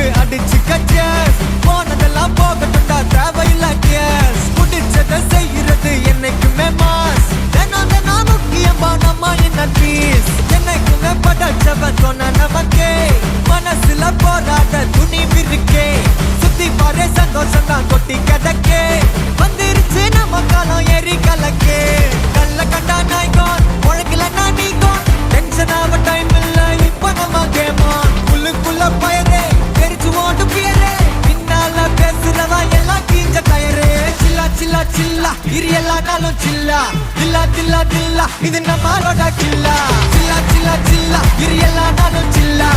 Chip அடிச்சுக்க cheers. போனதெல்லாம் போகட்டும்டா தேவையில்ல கேஸ். புடிச்சதை செய்யறது என்னைக்குமே மாஸ். தினம் தினம் முக்கியமா நம்ம இன்னர் பீஸ். என்னைக்குமே படைச்சவன் சொன்ன நமக்கே மனசுல போராட துணிவிருக்கே. சுத்தி பாரு சந்தோஷம் தான் கொட்டி கிடக்கே. வந்துருச்சு நம்ம காலம் ஏறி கலக்கே. கல்ல கண்டா நாய்கான் உழைக்கலன்னா நீ கான். டென்ஷன் ஆக டைம் இல்ல இப்ப நம்ம கேம் ஆன். உள்ளுக்குள்ள பயரே தெரிச்சு ஓட்டு பியரே. பின்னால பேசுறதா எல்லாம் கீஞ்ச டயரே. சில்லா சில்லா சில்லா இரு எல்லா நாளும் சில்லா. தில்லா தில்லா தில்லா இது நம்மளோட கில்லா. சில்லா சில்லா சில்லா இரு எல்லா நாளும் சில்லா.